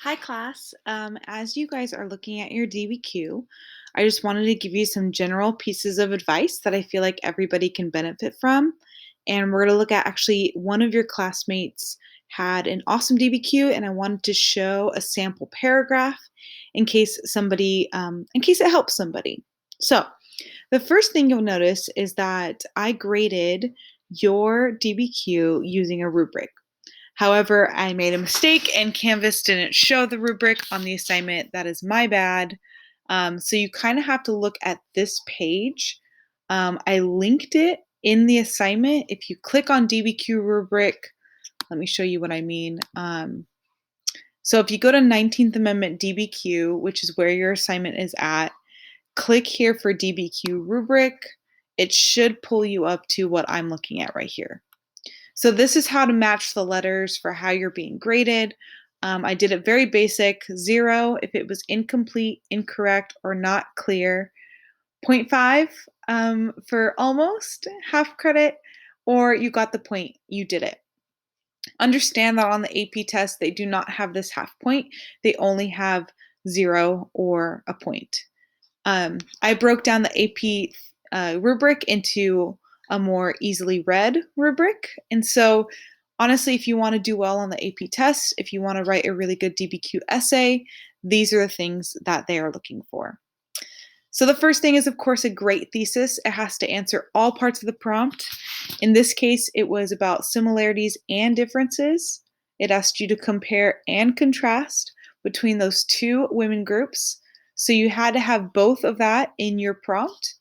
Hi, class. As you guys are looking at your DBQ, I just wanted to give you some general pieces of advice that I feel like everybody can benefit from. And we're going to look at actually one of your classmates had an awesome DBQ, and I wanted to show a sample paragraph in case it helps somebody. So, the first thing you'll notice is that I graded your DBQ using a rubric. However, I made a mistake and Canvas didn't show the rubric on the assignment. That is my bad. So you kind of have to look at this page. I linked it in the assignment. If you click on DBQ rubric, let me show you what I mean. So if you go to 19th Amendment DBQ, which is where your assignment is at, click here for DBQ rubric. It should pull you up to what I'm looking at right here. So this is how to match the letters for how you're being graded. I did it very basic, 0 if it was incomplete, incorrect, or not clear, 0.5 for almost half credit, or you got the point, you did it. Understand that on the AP test, they do not have this half point. They only have 0 or a point. I broke down the AP rubric into a more easily read rubric. And so, honestly, if you want to do well on the AP test, if you want to write a really good DBQ essay, these are the things that they are looking for. So, the first thing is, of course, a great thesis. It has to answer all parts of the prompt. In this case, it was about similarities and differences. It asked you to compare and contrast between those two women groups. So, you had to have both of that in your prompt.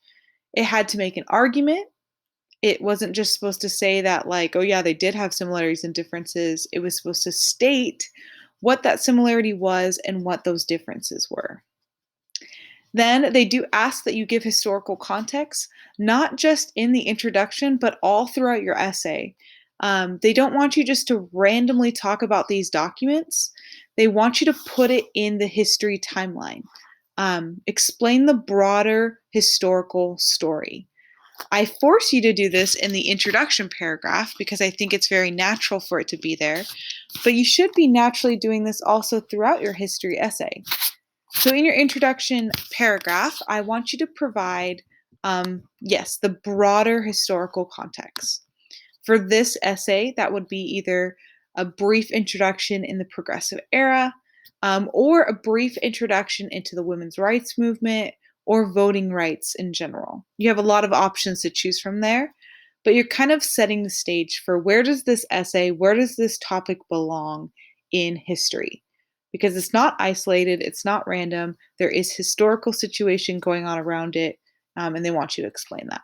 It had to make an argument. It wasn't just supposed to say that, like, oh, yeah, they did have similarities and differences. It was supposed to state what that similarity was and what those differences were. Then they do ask that you give historical context, not just in the introduction, but all throughout your essay. They don't want you just to randomly talk about these documents. They want you to put it in the history timeline. Explain the broader historical story. I force you to do this in the introduction paragraph because I think it's very natural for it to be there, but you should be naturally doing this also throughout your history essay. So in your introduction paragraph, I want you to provide, yes, the broader historical context. For this essay, that would be either a brief introduction in the progressive era, or a brief introduction into the women's rights movement or voting rights in general. You have a lot of options to choose from there, but you're kind of setting the stage for where does this topic belong in history? Because it's not isolated, it's not random, there is historical situation going on around it, and they want you to explain that.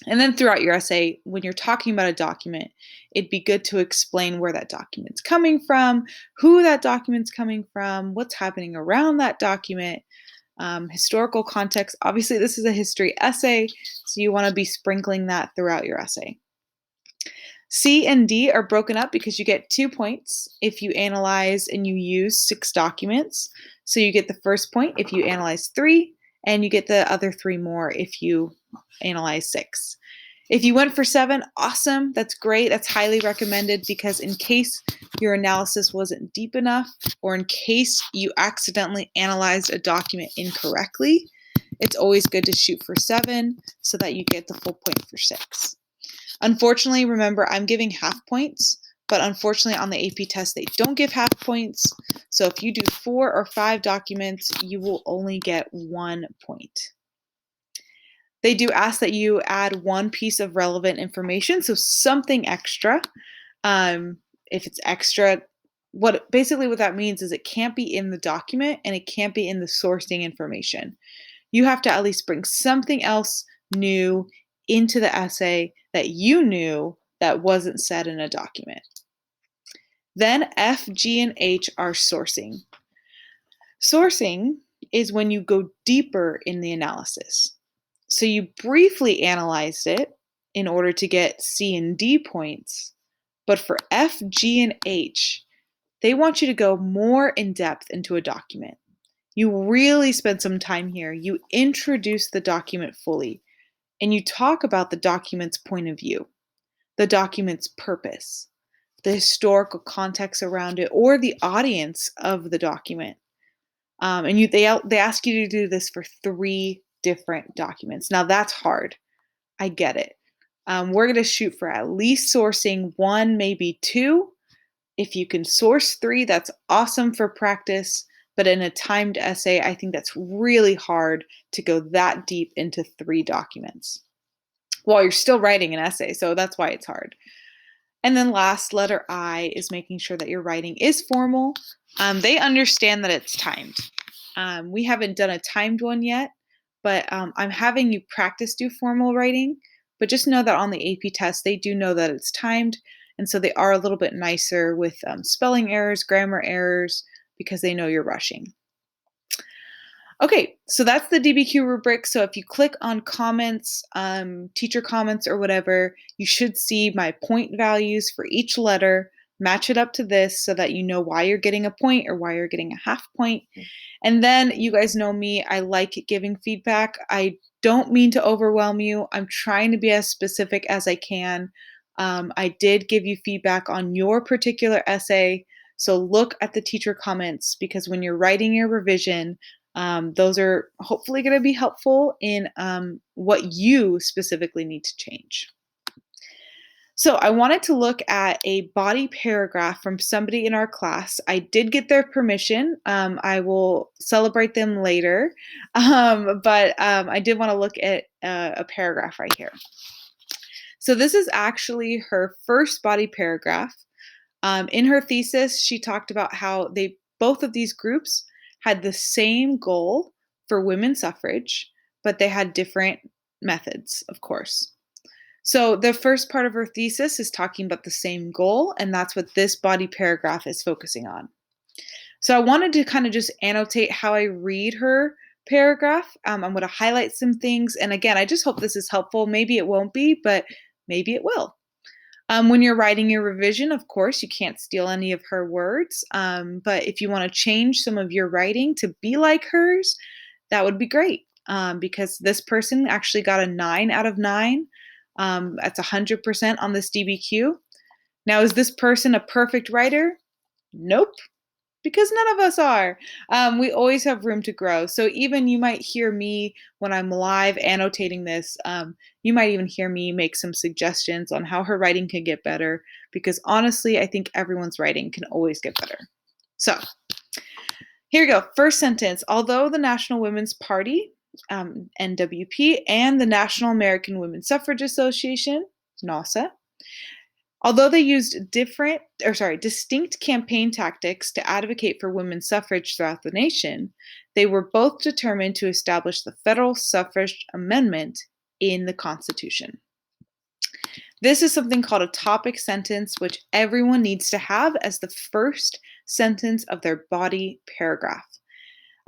And then throughout your essay, when you're talking about a document, it'd be good to explain where that document's coming from, who that document's coming from, what's happening around that document, historical context. Obviously, this is a history essay, so you want to be sprinkling that throughout your essay. C and D are broken up because you get 2 points if you analyze and you use 6 documents. So you get the first point if you analyze 3, and you get the other 3 more if you analyze 6. If you went for 7, awesome. That's great. That's highly recommended because in case your analysis wasn't deep enough or in case you accidentally analyzed a document incorrectly, it's always good to shoot for 7 so that you get the full point for 6. Unfortunately, remember, I'm giving half points, but unfortunately on the AP test, they don't give half points. So if you do 4 or 5 documents, you will only get 1 point. They do ask that you add 1 piece of relevant information, so something extra. If it's extra, what that means is it can't be in the document and it can't be in the sourcing information. You have to at least bring something else new into the essay that you knew that wasn't said in a document. Then F, G, and H are sourcing. Sourcing is when you go deeper in the analysis. So you briefly analyzed it in order to get C and D points, but for F, G, and H, they want you to go more in depth into a document. You really spend some time here. You introduce the document fully, and you talk about the document's point of view, the document's purpose, the historical context around it, or the audience of the document. And they ask you to do this for 3 different documents. Now that's hard. I get it. We're gonna shoot for at least sourcing 1, maybe 2. If you can source 3, that's awesome for practice. But in a timed essay, I think that's really hard to go that deep into 3 documents while you're still writing an essay. So that's why it's hard. And then last, letter I, is making sure that your writing is formal. They understand that it's timed. We haven't done a timed one yet, but I'm having you practice do formal writing. But just know that on the AP test, they do know that it's timed. And so they are a little bit nicer with spelling errors, grammar errors, because they know you're rushing. Okay, so that's the DBQ rubric. So if you click on comments, teacher comments or whatever, you should see my point values for each letter, match it up to this so that you know why you're getting a point or why you're getting a half point. And then you guys know me, I like giving feedback. I don't mean to overwhelm you. I'm trying to be as specific as I can. I did give you feedback on your particular essay. So look at the teacher comments, because when you're writing your revision, those are hopefully going to be helpful in what you specifically need to change. So I wanted to look at a body paragraph from somebody in our class. I did get their permission. I will celebrate them later, but I did want to look at a paragraph right here. So this is actually her first body paragraph. In her thesis, she talked about how both of these groups had the same goal for women's suffrage, but they had different methods, of course. So the first part of her thesis is talking about the same goal, and that's what this body paragraph is focusing on. So I wanted to kind of just annotate how I read her paragraph. I'm going to highlight some things. And again, I just hope this is helpful. Maybe it won't be, but maybe it will. When you're writing your revision, of course, you can't steal any of her words. But if you want to change some of your writing to be like hers, that would be great. Because this person actually got a 9 out of 9. That's 100% on this DBQ. Now, is this person a perfect writer? Nope, because none of us are. We always have room to grow. So even you might hear me when I'm live annotating this, you might even hear me make some suggestions on how her writing can get better, because honestly, I think everyone's writing can always get better. So here we go. First sentence. Although the National Women's Party, NWP, and the National American Women's Suffrage Association, NAWSA, although they used distinct campaign tactics to advocate for women's suffrage throughout the nation, they were both determined to establish the federal suffrage amendment in the Constitution. This is something called a topic sentence, which everyone needs to have as the first sentence of their body paragraph.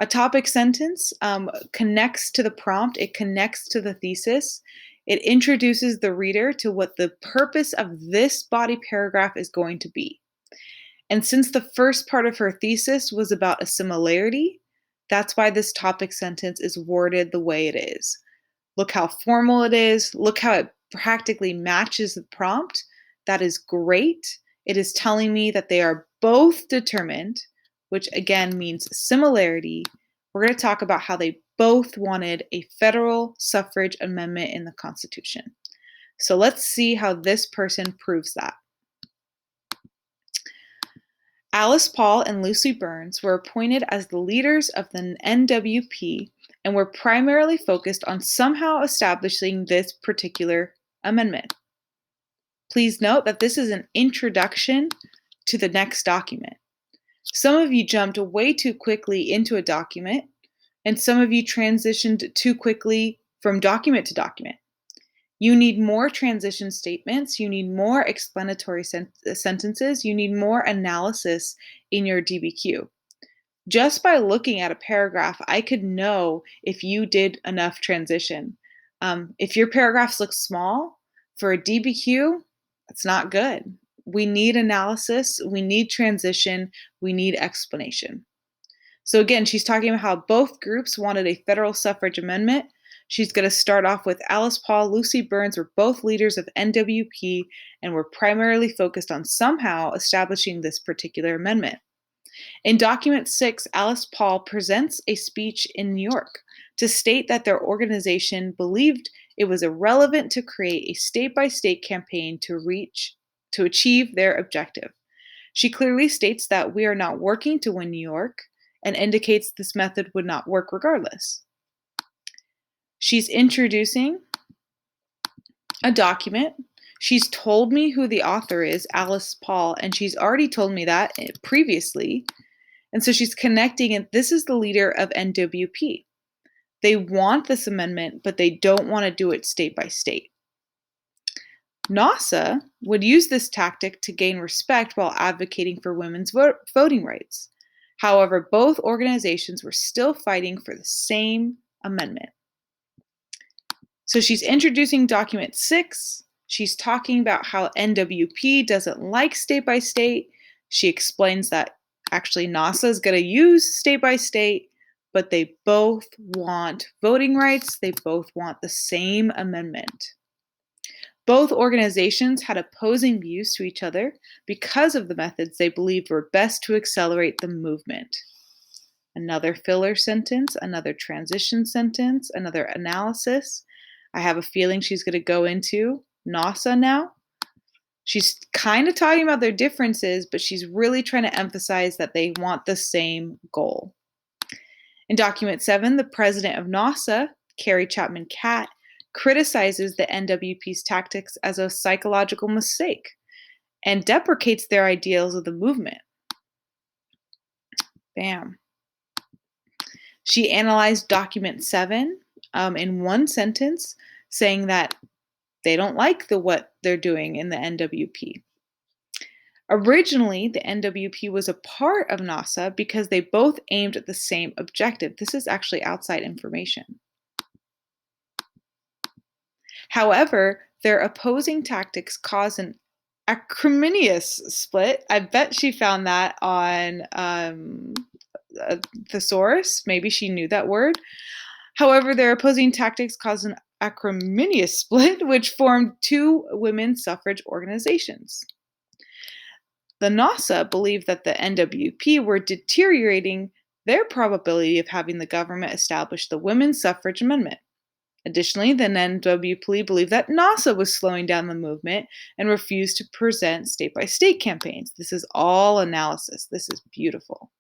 A topic sentence connects to the prompt, it connects to the thesis, it introduces the reader to what the purpose of this body paragraph is going to be. And since the first part of her thesis was about a similarity, that's why this topic sentence is worded the way it is. Look how formal it is. Look how it practically matches the prompt. That is great. It is telling me that they are both determined, which again means similarity. We're going to talk about how they both wanted a federal suffrage amendment in the Constitution. So let's see how this person proves that. Alice Paul and Lucy Burns were appointed as the leaders of the NWP and were primarily focused on somehow establishing this particular amendment. Please note that this is an introduction to the next document. Some of you jumped way too quickly into a document, and some of you transitioned too quickly from document to document. You need more transition statements, you need more explanatory sentences, you need more analysis in your DBQ. Just by looking at a paragraph, I could know if you did enough transition. If your paragraphs look small for a DBQ, that's not good. We need analysis, we need transition, we need explanation. So again, she's talking about how both groups wanted a federal suffrage amendment. She's going to start off with Alice Paul, Lucy Burns were both leaders of NWP and were primarily focused on somehow establishing this particular amendment. In document 6, Alice Paul presents a speech in New York to state that their organization believed it was irrelevant to create a state-by-state campaign to achieve their objective. She clearly states that we are not working to win New York and indicates this method would not work regardless. She's introducing a document. She's told me who the author is, Alice Paul, and she's already told me that previously. And so she's connecting, and this is the leader of NWP. They want this amendment, but they don't want to do it state by state. NASA would use this tactic to gain respect while advocating for women's voting rights. However, both organizations were still fighting for the same amendment. So she's introducing document 6. She's talking about how NWP doesn't like state by state. She explains that actually NASA is going to use state by state, but they both want voting rights. They both want the same amendment. Both organizations had opposing views to each other because of the methods they believed were best to accelerate the movement. Another filler sentence, another transition sentence, another analysis. I have a feeling she's going to go into NASA now. She's kind of talking about their differences, but she's really trying to emphasize that they want the same goal. In document 7, the president of NASA, Carrie Chapman Catt, criticizes the NWP's tactics as a psychological mistake and deprecates their ideals of the movement. Bam. She analyzed document 7 in one sentence, saying that they don't like what they're doing in the NWP. Originally, the NWP was a part of NASA because they both aimed at the same objective. This is actually outside information. However, their opposing tactics caused an acrimonious split. I bet she found that on thesaurus. Maybe she knew that word. However, their opposing tactics caused an acrimonious split, which formed two women's suffrage organizations. The NASA believed that the NWP were deteriorating their probability of having the government establish the women's suffrage amendment. Additionally, the NWP believed that NASA was slowing down the movement and refused to present state-by-state campaigns. This is all analysis. This is beautiful.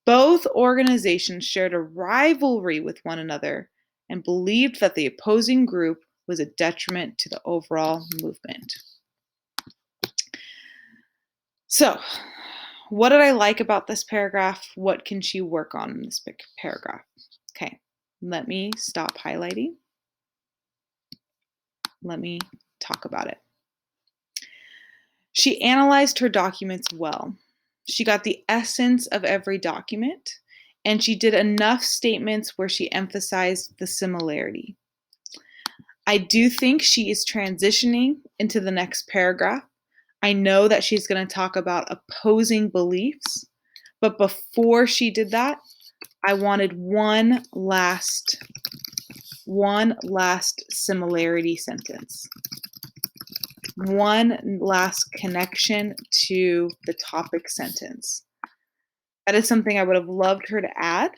Both organizations shared a rivalry with one another and believed that the opposing group was a detriment to the overall movement. So, what did I like about this paragraph? What can she work on in this paragraph? Okay, let me stop highlighting. Let me talk about it. She analyzed her documents well. She got the essence of every document, and she did enough statements where she emphasized the similarity. I do think she is transitioning into the next paragraph. I know that she's going to talk about opposing beliefs, but before she did that, I wanted one last similarity sentence. One last connection to the topic sentence. That is something I would have loved her to add,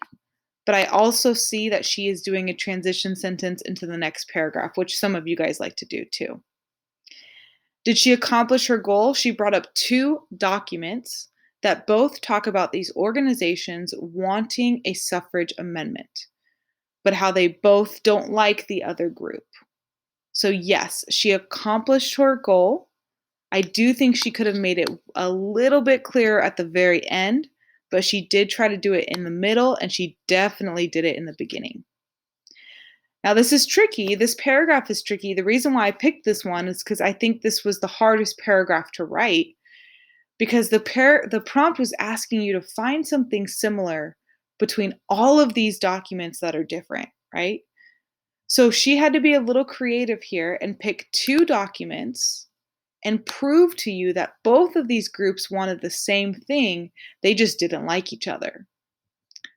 but I also see that she is doing a transition sentence into the next paragraph, which some of you guys like to do too. Did she accomplish her goal? She brought up two documents that both talk about these organizations wanting a suffrage amendment, but how they both don't like the other group. So yes, she accomplished her goal. I do think she could have made it a little bit clearer at the very end, but she did try to do it in the middle, and she definitely did it in the beginning. Now, this is tricky. This paragraph is tricky. The reason why I picked this one is because I think this was the hardest paragraph to write, because the prompt was asking you to find something similar between all of these documents that are different, right? So she had to be a little creative here and pick two documents and prove to you that both of these groups wanted the same thing. They just didn't like each other.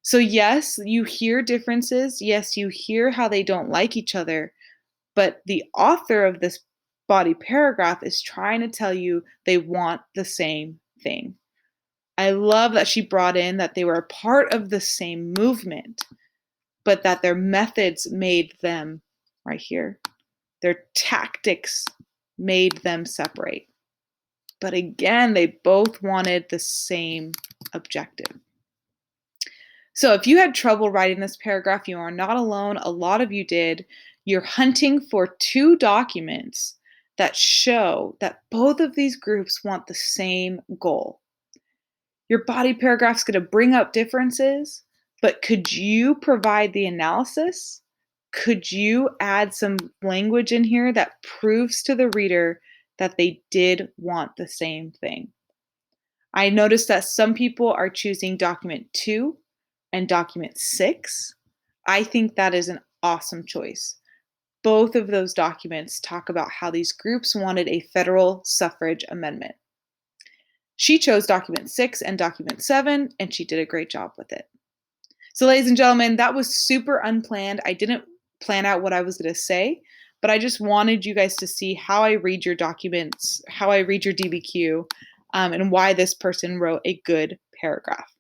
So, yes, you hear differences. Yes, you hear how they don't like each other. But the author of this body paragraph is trying to tell you they want the same thing. I love that she brought in that they were a part of the same movement, but that their methods made them, right here, their tactics made them separate. But again, they both wanted the same objective. So if you had trouble writing this paragraph, you are not alone. A lot of you did. You're hunting for two documents that show that both of these groups want the same goal. Your body paragraph's going to bring up differences, but could you provide the analysis? Could you add some language in here that proves to the reader that they did want the same thing? I noticed that some people are choosing document 2 and document 6. I think that is an awesome choice. Both of those documents talk about how these groups wanted a federal suffrage amendment. She chose document 6 and document 7, and she did a great job with it. So, ladies and gentlemen, that was super unplanned. I didn't plan out what I was going to say, but I just wanted you guys to see how I read your documents, how I read your DBQ, and why this person wrote a good paragraph.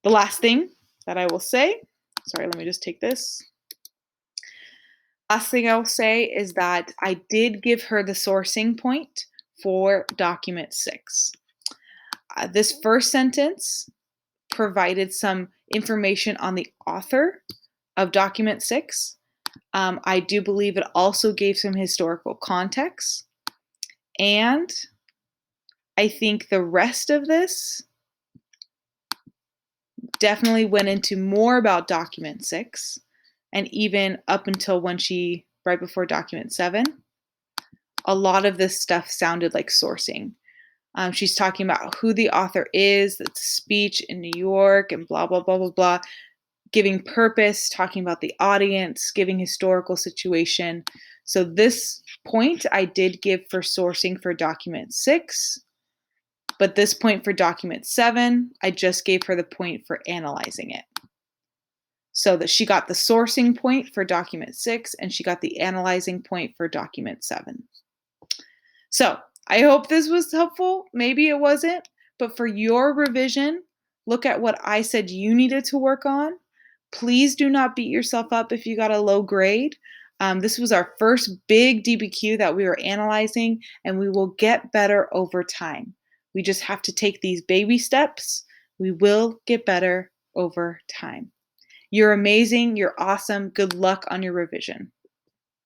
The last thing that I will say, sorry, let me just take this. Last thing I'll say is that I did give her the sourcing point for document 6. This first sentence provided some information on the author of document 6. I do believe it also gave some historical context. And I think the rest of this definitely went into more about document 6, and even up until when right before document 7, a lot of this stuff sounded like sourcing. She's talking about who the author is, the speech in New York, and blah, blah, blah, blah, blah, giving purpose, talking about the audience, giving historical situation. So this point I did give for sourcing for document 6, but this point for document 7, I just gave her the point for analyzing it. So that she got the sourcing point for document 6 and she got the analyzing point for document 7. So I hope this was helpful. Maybe it wasn't, but for your revision, look at what I said you needed to work on. Please do not beat yourself up if you got a low grade. This was our first big DBQ that we were analyzing, and we will get better over time. We just have to take these baby steps. We will get better over time. You're amazing. You're awesome. Good luck on your revision.